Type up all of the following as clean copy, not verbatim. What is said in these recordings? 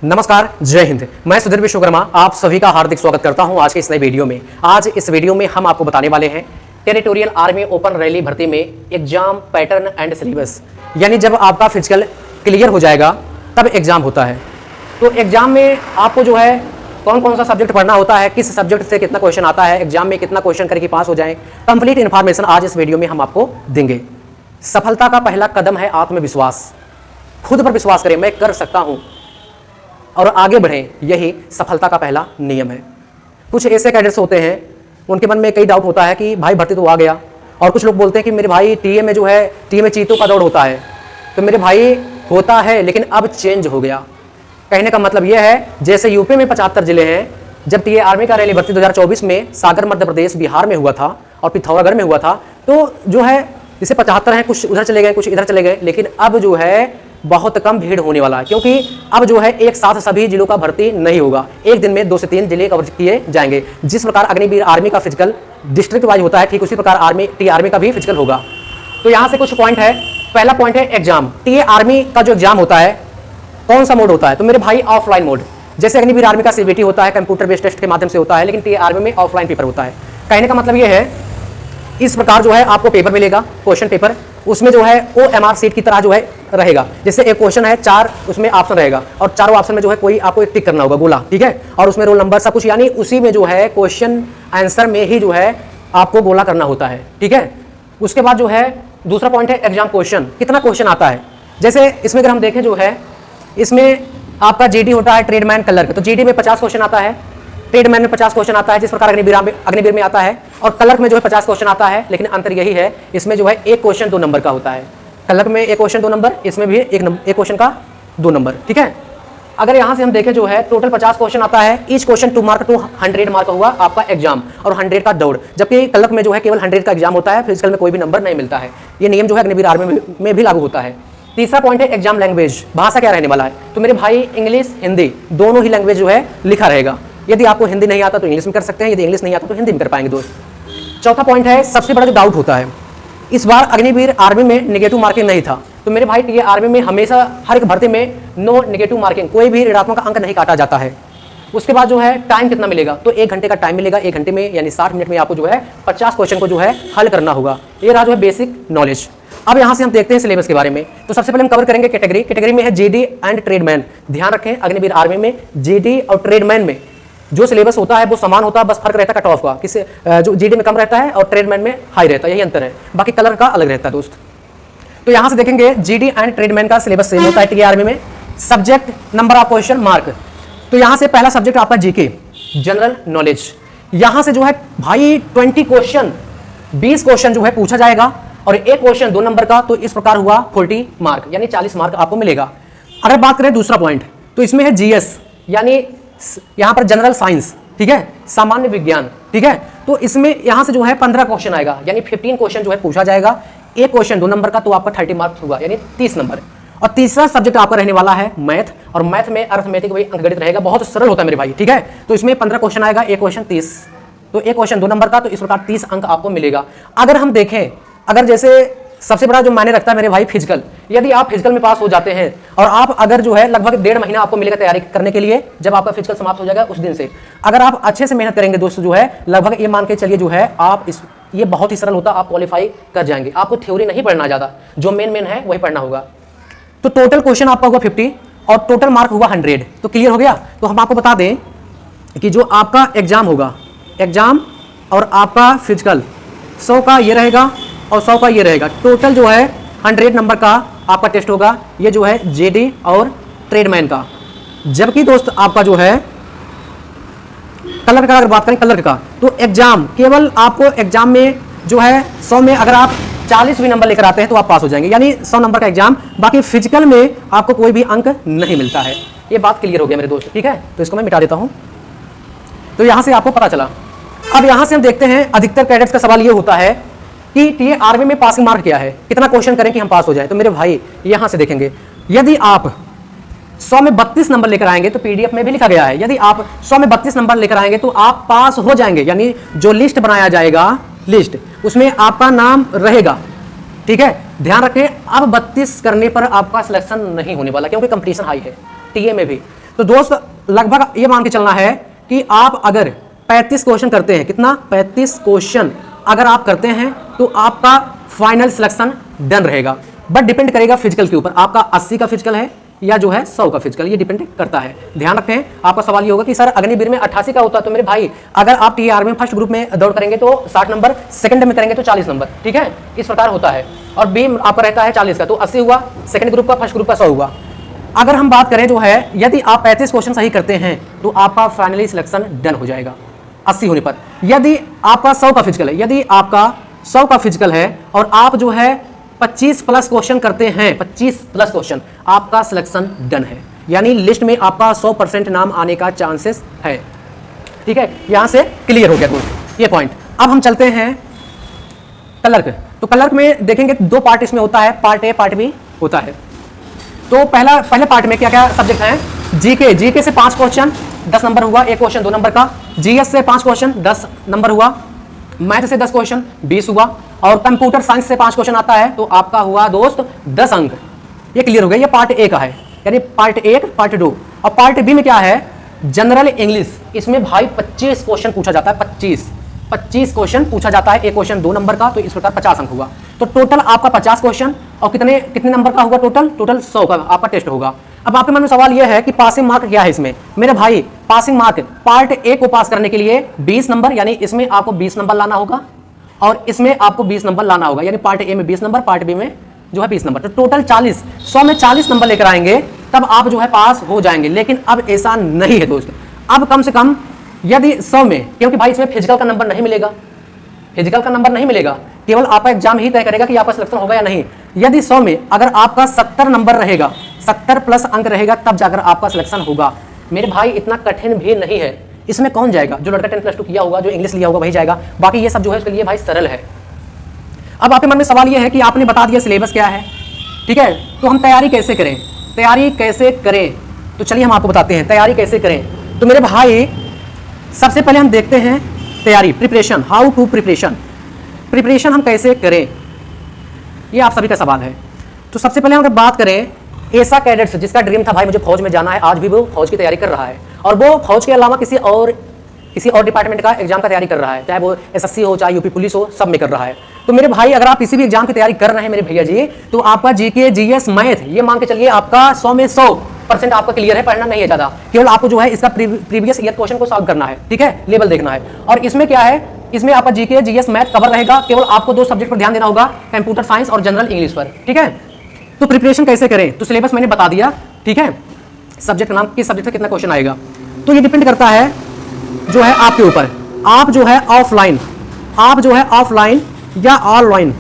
नमस्कार, जय हिंद। मैं सुधीर विश्वकर्मा आप सभी का हार्दिक स्वागत करता हूं आज के इस नए वीडियो में। आज इस वीडियो में हम आपको बताने वाले हैं टेरिटोरियल आर्मी ओपन रैली भर्ती में एग्जाम पैटर्न एंड सिलेबस, यानी जब आपका फिजिकल क्लियर हो जाएगा तब एग्जाम होता है। तो एग्जाम में आपको जो है कौन कौन सा सब्जेक्ट पढ़ना होता है, किस सब्जेक्ट से कितना क्वेश्चन आता है, एग्जाम में कितना क्वेश्चन करके पास हो जाए, कंप्लीट इन्फॉर्मेशन आज इस वीडियो में हम आपको देंगे। सफलता का पहला कदम है आत्मविश्वास। खुद पर विश्वास करें, मैं कर सकता हूं और आगे बढ़ें, यही सफलता का पहला नियम है। कुछ ऐसे कैडेट्स होते हैं उनके मन में कई डाउट होता है कि भाई भर्ती तो आ गया, और कुछ लोग बोलते हैं कि मेरे भाई टीए में जो है टीए में चीतों का दौड़ होता है, तो मेरे भाई होता है लेकिन अब चेंज हो गया। कहने का मतलब यह है जैसे यूपी में 75 जिले हैं, जब टीए आर्मी का रैली भर्ती 2024 में सागर मध्य प्रदेश बिहार में हुआ था और पिथौरागढ़ में हुआ था, तो जो है जैसे 75 हैं, कुछ उधर चले गए कुछ इधर चले गए, लेकिन अब जो है बहुत कम भीड़ होने वाला है, क्योंकि अब जो है एक साथ सभी जिलों का भर्ती नहीं होगा, एक दिन में 2 से 3 जिले कवर किए जाएंगे। जिस प्रकार अग्निवीर आर्मी का फिजिकल डिस्ट्रिक्ट वाइज होता है, ठीक उसी प्रकार टी आर्मी का भी फिजिकल होगा। तो यहाँ से कुछ पॉइंट है। पहला पॉइंट है एग्जाम। टी आर्मी का जो एग्जाम होता है कौन सा मोड होता है, तो मेरे भाई ऑफलाइन मोड। जैसे अग्निवीर आर्मी का सीबीटी होता है, कंप्यूटर बेस्ड टेस्ट के माध्यम से होता है, लेकिन टी आर्मी में ऑफलाइन पेपर होता है। कहने का मतलब यह है इस प्रकार जो है आपको पेपर मिलेगा, क्वेश्चन पेपर, उसमें जो है OMR सीट की तरह जो है रहेगा। जैसे एक क्वेश्चन है 4 उसमें ऑप्शन रहेगा और चारों ऑप्शन में जो है कोई आपको एक टिक करना होगा गोला, ठीक है, और उसमें रोल नंबर सब कुछ, यानी उसी में जो है क्वेश्चन आंसर में ही जो है आपको गोला करना होता है, ठीक है। उसके बाद जो है दूसरा पॉइंट है एग्जाम क्वेश्चन, कितना क्वेश्चन आता है। जैसे इसमें अगर हम देखें जो है इसमें आपका जीडी होता है ट्रेडमैन कलर का, तो जीडी में 50 क्वेश्चन आता है, ट्रेडमैन में 50 क्वेश्चन आता है, जिस प्रकार अग्निवीर में आता है, और क्लर्क में जो है 50 क्वेश्चन आता है, लेकिन अंतर यही है इसमें जो है एक क्वेश्चन 2 नंबर का होता है। क्लर्क में एक क्वेश्चन 2 नंबर, इसमें भी एक क्वेश्चन का 2 नंबर, ठीक है। अगर यहाँ से हम देखें जो है टोटल 50 क्वेश्चन आता है, each question 2 mark to 100 mark हुआ आपका एग्जाम, और 100 का दौड़, जबकि क्लर्क में जो है केवल 100 का एग्जाम होता है, फिजिकल में कोई भी नंबर नहीं मिलता है। ये नियम जो है अग्निवीर आर्मी में भी लागू होता है। तीसरा पॉइंट है एग्जाम लैंग्वेज, भाषा क्या रहने वाला है, तो मेरे भाई इंग्लिश हिंदी दोनों ही लैंग्वेज जो है लिखा रहेगा। यदि आपको हिंदी नहीं आता तो इंग्लिश में कर सकते हैं, यदि इंग्लिश नहीं आता तो हिंदी में कर पाएंगे दोस्त। चौथा पॉइंट है सबसे बड़ा जो डाउट होता है, इस बार अग्निवीर आर्मी में नेगेटिव मार्किंग नहीं था, तो मेरे भाई टीए आर्मी में हमेशा हर एक भर्ती में नो नेगेटिव मार्किंग, कोई भी ऋणात्मक अंक नहीं काटा जाता है। उसके बाद जो है टाइम कितना मिलेगा, तो 1 घंटे का टाइम मिलेगा। 1 घंटे में यानी 60 मिनट में आपको जो है 50 क्वेश्चन को जो है हल करना होगा। ये रहा जो है बेसिक नॉलेज। अब यहाँ से हम देखते हैं सिलेबस के बारे में। तो सबसे पहले हम कवर करेंगे कैटेगरी में है जीडी एंड ट्रेडमैन। ध्यान रखें अग्निवीर आर्मी में जीडी और ट्रेडमैन में जो सिलेबस होता है वो समान होता है, बस फर्क रहता है कट ऑफ का, किसी जो जीडी में कम रहता है और ट्रेडमैन में हाई रहता है, यही अंतर है, बाकी कलर का अलग रहता है दोस्त। तो यहाँ से देखेंगे जीडी एंड ट्रेडमैन का सिलेबस सेम होता है टी आर्मी में। Subject number of question mark, तो यहाँ से पहला सब्जेक्ट आपका जीके जनरल नॉलेज। यहाँ से जो है भाई 20 क्वेश्चन 20 क्वेश्चन जो है पूछा जाएगा, और एक क्वेश्चन 2 नंबर का, तो इस प्रकार हुआ 40 मार्क, यानी 40 मार्क आपको मिलेगा। अगर बात करें दूसरा पॉइंट, तो इसमें है जीएस, यानी यहाँ पर जनरल साइंस, ठीक है, सामान्य विज्ञान, ठीक है। तो इसमें यहाँ से जो है 15 क्वेश्चन आएगा, यानी 15 क्वेश्चन जो है पूछा जाएगा, एक क्वेश्चन 2 नंबर का, तो आपका 30 मार्क्स होगा, यानी 30 नंबर। और तीसरा सब्जेक्ट आपका रहने वाला है मैथ, और मैथ में अर्थमेटिक वही अंकगणित रहेगा, बहुत सरल होता है मेरे भाई, ठीक है। तो इसमें 15 क्वेश्चन आएगा, एक क्वेश्चन 30, तो एक क्वेश्चन 2 नंबर का, तो इस प्रकार 30 अंक आपको मिलेगा। अगर हम देखें, अगर जैसे सबसे बड़ा जो मायने रखता है मेरे भाई फिजिकल, यदि आप फिजिकल में पास हो जाते हैं और आप अगर जो है लगभग 1.5 महीना आपको मिलेगा तैयारी करने के लिए, जब आपका फिजिकल समाप्त हो जाएगा उस दिन से, अगर आप अच्छे से मेहनत करेंगे दोस्तों, जो है लगभग ये मान के चलिए जो है आप ये बहुत ही सरल होता, आप क्वालिफाई कर जाएंगे। आपको थ्योरी नहीं पढ़ना ज़्यादा, जो मेन है वही पढ़ना होगा। तो टोटल क्वेश्चन आपका हुआ 50 और टोटल मार्क हुआ 100, तो क्लियर हो गया। तो हम आपको बता दें कि जो आपका एग्जाम होगा, एग्जाम और आपका फिजिकल 100 का ये रहेगा और 100 का ये रहेगा, टोटल जो है 100 नंबर का आपका टेस्ट होगा, ये जो है जेडी और ट्रेडमैन का। जबकि दोस्त आपका जो है कलर का, अगर बात करें कलर का, तो एग्जाम केवल आपको एग्जाम में जो है 100 में अगर आप 40 भी नंबर लेकर आते हैं तो आप पास हो जाएंगे, यानी 100 नंबर का एग्जाम। बाकी फिजिकल में आपको कोई भी अंक नहीं मिलता है। ये बात क्लियर हो गया मेरे दोस्त, ठीक है। तो इसको मैं मिटा देता हूं, तो यहां से आपको पता चला। अब यहां से हम देखते हैं अधिकतर कैडेट्स का सवाल ये होता है कि टीए आर्मी में पासिंग मार्क क्या है, कितना क्वेश्चन करें कि हम पास हो जाए। तो मेरे भाई यहां से देखेंगे, यदि आप 100 में 32 नंबर लेकर आएंगे, तो पीडीएफ में भी लिखा गया है, यदि आप 100 में 32 नंबर लेकर आएंगे तो आप पास हो जाएंगे, यानी जो लिस्ट बनाया जाएगा, लिस्ट उसमें आपका नाम रहेगा, ठीक है। ध्यान रखें अब 32 करने पर आपका सिलेक्शन नहीं होने वाला, क्योंकि कंपटीशन हाई है टीए में भी। तो दोस्त लगभग ये मान के चलना है कि आप अगर 35 क्वेश्चन करते हैं, कितना 35 क्वेश्चन अगर आप करते हैं तो आपका फाइनल सिलेक्शन डन रहेगा। बट डिपेंड करेगा फिजिकल के ऊपर, आपका 80 का फिजिकल है या जो है 100 का फिजिकल, ये डिपेंड करता है। ध्यान रखें, आपका सवाल ये होगा कि सर अग्निवीर में 88 का होता है, तो मेरे भाई अगर आप टीआर में फर्स्ट ग्रुप में दौड़ करेंगे तो 60 नंबर, सेकंड में करेंगे तो 40 नंबर, ठीक है, इस प्रकार होता है। और बी आपका रहता है 40 का, तो 80 हुआ, सेकंड ग्रुप का, फर्स्ट ग्रुप का 100 हुआ। अगर हम बात करें जो है, यदि आप 35 क्वेश्चन सही करते हैं तो आपका फाइनली सिलेक्शन डन हो जाएगा 80 होने पर। यदि आपका 100 का फिजिकल है, यदि आपका 100 का फिजिकल है और आप जो है 25 प्लस क्वेश्चन करते हैं, 25 प्लस क्वेश्चन, आपका सिलेक्शन डन है, यानी लिस्ट में आपका 100% नाम आने का चांसेस है। ठीक है, यहां से क्लियर हो गया दोस्त ये पॉइंट। अब हम चलते हैं क्लर्क। तो क्लर्क में देखेंगे 2 पार्ट इसमें होता है, पार्ट ए पार्ट बी होता है। तो पहले पार्ट में क्या क्या सब्जेक्ट हैं? जीके से 5 क्वेश्चन 10 नंबर हुआ, एक क्वेश्चन 2 नंबर का। जीएस से 5 क्वेश्चन 10 नंबर हुआ। मैथ से 10 क्वेश्चन 20 हुआ। और कंप्यूटर साइंस से 5 क्वेश्चन आता है तो आपका हुआ दोस्त 10 अंक। ये क्लियर हो गया, ये पार्ट ए का है, यानी पार्ट 1 पार्ट 2। और पार्ट बी में क्या है? General English. इसमें भाई 25 क्वेश्चन पूछा जाता है, 25 क्वेश्चन पूछा जाता है, एक क्वेश्चन 2 नंबर का, तो इस प्रकार 50 अंक हुआ। तो टोटल आपका 50 क्वेश्चन और कितने नंबर का हुआ? टोटल 100 का आपका टेस्ट होगा। अब आपके मन में सवाल यह है कि पासिंग मार्क क्या है इसमें? मेरे भाई पासिंग मार्क पार्ट ए को पास करने के लिए 20 नंबर, यानी इसमें आपको 20 नंबर लाना होगा और इसमें आपको 20 नंबर लाना होगा, यानी पार्ट ए में 20 नंबर, पार्ट बी में जो है 20 नंबर, तो टोटल 40। 100 में 40 नंबर लेकर आएंगे तब आप जो है पास हो जाएंगे। लेकिन अब ऐसा नहीं है दोस्त, अब कम से कम यदि 100 में, क्योंकि भाई इसमें फिजिकल का नंबर नहीं मिलेगा, फिजिकल का नंबर नहीं मिलेगा, केवल आपका एग्जाम ही तय करेगा कि आपका सिलेक्शन होगा या नहीं। यदि 100 में अगर आपका 70 नंबर रहेगा, 70 प्लस अंक रहेगा, तब जाकर आपका सिलेक्शन होगा। मेरे भाई इतना कठिन भी नहीं है, इसमें कौन जाएगा? जो लड़का 10+2 किया होगा, जो इंग्लिश लिया होगा वही जाएगा, बाकी ये सब जो है उसके लिए भाई सरल है। अब आपके मन में सवाल ये है कि आपने बता दिया सिलेबस क्या है, ठीक है, तो हम तैयारी कैसे करें? तैयारी कैसे करें? तो चलिए हम आपको बताते हैं तैयारी कैसे करें। तो मेरे भाई सबसे पहले हम देखते हैं तैयारी, प्रिपरेशन, हाउ टू प्रिपरेशन हम कैसे करें, ये आप सभी का सवाल है। तो सबसे पहले हम अगर बात करें ऐसा कैडेट्स जिसका ड्रीम था भाई मुझे फौज में जाना है, आज भी वो फौज की तैयारी कर रहा है और वो फौज के अलावा किसी और डिपार्टमेंट का एग्जाम का तैयारी कर रहा है, चाहे वो एसएससी हो, चाहे यूपी पुलिस हो, सब में कर रहा है। तो मेरे भाई अगर आप किसी भी एग्जाम की तैयारी कर रहे हैं मेरे भैया जी, तो आपका जीके, जीएस, मैथ, ये मान के चलिए आपका 100 में 100% आपका क्लियर है, पढ़ना नहीं है ज्यादा, केवल आपको जो है इसका प्रीवियस ईयर क्वेश्चन को सॉल्व करना है, ठीक है, लेवल देखना है। और इसमें क्या है, इसमें आपका जीके, जीएस, मैथ कवर रहेगा, केवल आपको 2 सब्जेक्ट पर ध्यान देना होगा, कंप्यूटर साइंस और जनरल इंग्लिश पर, ठीक है। तो प्रिपरेशन कैसे करें? तो सिलेबस मैंने बता दिया, ठीक है, सब्जेक्ट का नाम, किस सब्जेक्ट से कितना क्वेश्चन आएगा, तो ये डिपेंड करता है जो है आपके ऊपर। आप जो है ऑफलाइन या ऑनलाइन,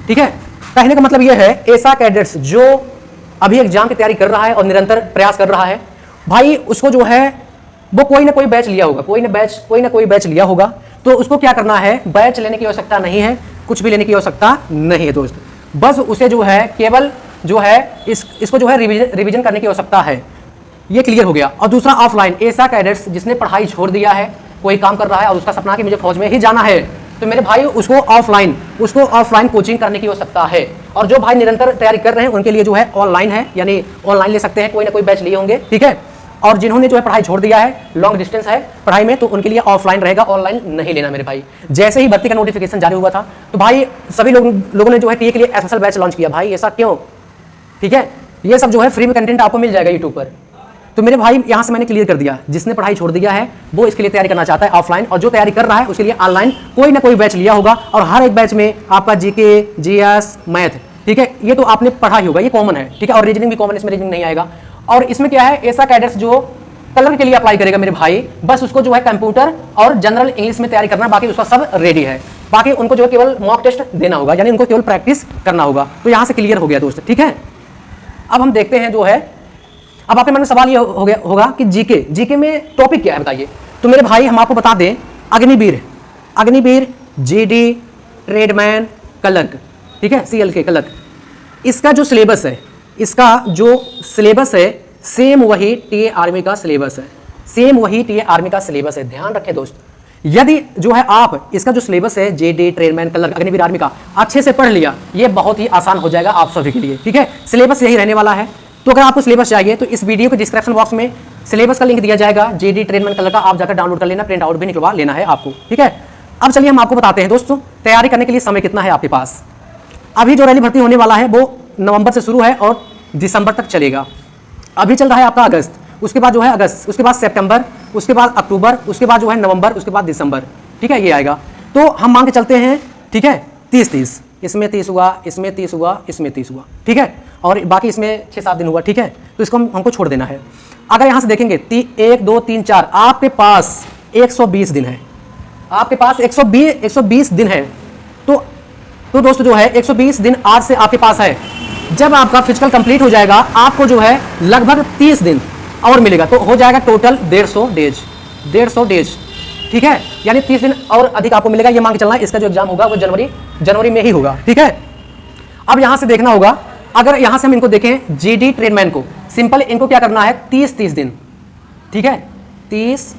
ठीक है। कहने का मतलब ये है ऐसा कैडेट्स जो अभी एग्जाम की तैयारी कर रहा है और निरंतर प्रयास कर रहा है, भाई उसको जो है वो कोई ना कोई बैच लिया होगा, कोई ना कोई बैच लिया होगा। तो उसको क्या करना है, बैच लेने की आवश्यकता नहीं है, कुछ भी लेने की आवश्यकता नहीं है दोस्त, बस उसे जो है केवल जो है इसको जो है रिवीजन करने की आवश्यकता है। ये क्लियर हो गया। और दूसरा ऑफलाइन, ऐसा कैडेट्स जिसने पढ़ाई छोड़ दिया है, कोई काम कर रहा है और उसका सपना कि मुझे फौज में ही जाना है, तो मेरे भाई उसको ऑफलाइन कोचिंग करने की आवश्यकता है। और जो भाई निरंतर तैयारी कर रहे हैं उनके लिए जो है ऑनलाइन है, यानी ऑनलाइन ले सकते हैं, कोई ना कोई बैच लिए होंगे, ठीक है। और जिन्होंने जो है पढ़ाई छोड़ दिया है, लॉन्ग डिस्टेंस है पढ़ाई में, तो उनके लिए ऑफलाइन रहेगा, ऑनलाइन नहीं लेना मेरे भाई। जैसे ही भर्ती का नोटिफिकेशन जारी हुआ था तो भाई सभी लोगों ने जो है टीए के लिए स्पेशल बैच लॉन्च किया। भाई ऐसा क्यों? ठीक है, ये सब जो है फ्री में कंटेंट आपको मिल जाएगा यूट्यूब पर। तो मेरे भाई यहाँ से मैंने क्लियर कर दिया, जिसने पढ़ाई छोड़ दिया है वो इसके लिए तैयारी करना चाहता है ऑफलाइन, और जो तैयारी कर रहा है उसके लिए ऑनलाइन कोई ना कोई बैच लिया होगा। और हर एक बैच में आपका जीके, जीएस, मैथ, ठीक है, ये तो आपने पढ़ा ही होगा, ये कॉमन है, ठीक है। और रीजनिंग भी कॉमन, इसमें रीजनिंग नहीं आएगा। और इसमें क्या है, ऐसा कैडेट्स जो कलर के लिए अप्लाई करेगा मेरे भाई, बस उसको जो है कंप्यूटर और जनरल इंग्लिश में तैयारी करना, बाकी उसका सब रेडी है। बाकी उनको जो है केवल मॉक टेस्ट देना होगा, यानी उनको केवल प्रैक्टिस करना होगा। तो यहाँ से क्लियर हो गया दोस्त, ठीक है। अब हम देखते हैं जो है, अब आपके मन में सवाल ये होगा कि जीके में टॉपिक क्या है बताइए। तो मेरे भाई हम आपको बता दें, अग्निवीर, जीडी, ट्रेडमैन, क्लर्क, ठीक है, CLK क्लर्क, इसका जो सिलेबस है सेम वही टीए आर्मी का सिलेबस है, ध्यान रखें दोस्त। यदि जो है आप इसका जो सिलेबस है JD, tradesman, clerk, Agniveer army का अच्छे से पढ़ लिया, ये बहुत ही आसान हो जाएगा आप सभी के लिए, ठीक है। सिलेबस यही रहने वाला है, तो अगर आपको सिलेबस चाहिए तो इस वीडियो के डिस्क्रिप्शन बॉक्स में सिलेबस का लिंक दिया जाएगा, जीडी ट्रेडमैन कलर का, आप जाकर डाउनलोड कर लेना, प्रिंट आउट भी निकलवा लेना है आपको, ठीक है। अब चलिए हम आपको बताते हैं दोस्तों, तैयारी करने के लिए समय कितना है आपके पास। अभी जो रैली भर्ती होने वाला है वो नवंबर से शुरू है और दिसंबर तक चलेगा। अभी चल रहा है आपका अगस्त, उसके बाद जो है अगस्त, उसके बाद सितंबर, उसके बाद अक्टूबर, उसके बाद जो है नवंबर, उसके बाद दिसंबर, ठीक है, ये आएगा। तो हम मान के चलते हैं, ठीक है, 30-30, इसमें 30 हुआ, इसमें 30 हुआ, इसमें 30 हुआ, ठीक है, और बाकी इसमें 6-7 दिन हुआ, ठीक है। तो इसको हमको छोड़ देना है। अगर यहाँ से देखेंगे 1 2 3 4, आपके पास 120 दिन है, आपके पास 120 दिन है। तो दोस्तों जो है 120 दिन आज से आपके पास है। जब आपका फिजिकल कंप्लीट हो जाएगा आपको जो है लगभग 30 दिन और मिलेगा, तो हो जाएगा टोटल 150 डेज, ठीक है, यानी 30 दिन और अधिक आपको मिलेगा। ये मान के चलना है इसका जो एग्जाम होगा वो जनवरी में ही होगा, ठीक है। अब यहां से देखना होगा, अगर यहां से हम इनको देखें जीडी ट्रेडमैन को, सिंपल इनको क्या करना है 30 दिन, ठीक है, 30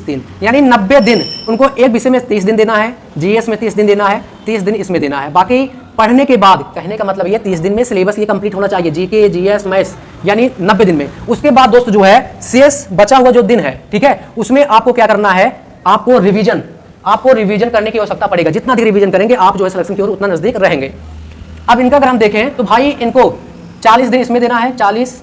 दिन यानी 90 दिन, उनको एक विषय में 30 दिन देना है, जीएस में 30 दिन देना है, 30 दिन इसमें देना है। बाकी पढ़ने के बाद, कहने का मतलब ये 30 दिन में सिलेबस ये कंप्लीट होना चाहिए, जीके जीएस मैथ्स, यानी 90 दिन में। उसके बाद दोस्तों जो है शेष बचा हुआ जो दिन है, ठीक है, उसमें आपको क्या करना है, आपको रिवीजन करने की आवश्यकता पड़ेगा। जितना अधिक रिवीजन करेंगे आप जो है सिलेक्शन की ओर उतना नजदीक रहेंगे। अब इनका अगर हम देखें तो भाई इनको 40 दिन इसमें देना है, 40,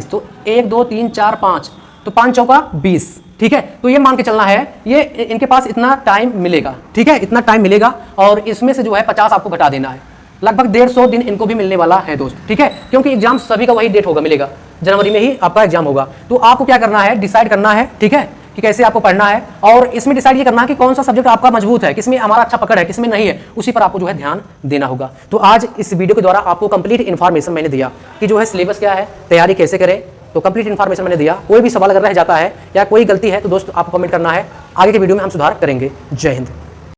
तो 1 2 3 4 5, तो 5 चौका 20, ठीक है। तो ये मान के चलना है ये इनके पास इतना टाइम मिलेगा, ठीक है, इतना टाइम मिलेगा, और इसमें से जो है 50 आपको घटा देना है, लगभग 150 दिन इनको भी मिलने वाला है दोस्त, ठीक है, क्योंकि एग्जाम सभी का वही डेट होगा, मिलेगा जनवरी में ही आपका एग्जाम होगा। तो आपको क्या करना है, डिसाइड करना है, ठीक है, कि कैसे आपको पढ़ना है, और इसमें डिसाइड ये करना है कि कौन सा सब्जेक्ट आपका मजबूत है, किसमें हमारा अच्छा पकड़ है, किसमें नहीं है, उसी पर आपको जो है ध्यान देना होगा। तो आज इस वीडियो के द्वारा आपको कंप्लीट इन्फॉर्मेशन मैंने दिया कि जो है सिलेबस क्या है, तैयारी कैसे करें, तो कंप्लीट इन्फॉर्मेशन मैंने दिया। कोई भी सवाल अगर रह जाता है या कोई गलती है तो दोस्त आपको कमेंट करना है, आगे के वीडियो में हम सुधार करेंगे। जय हिंद।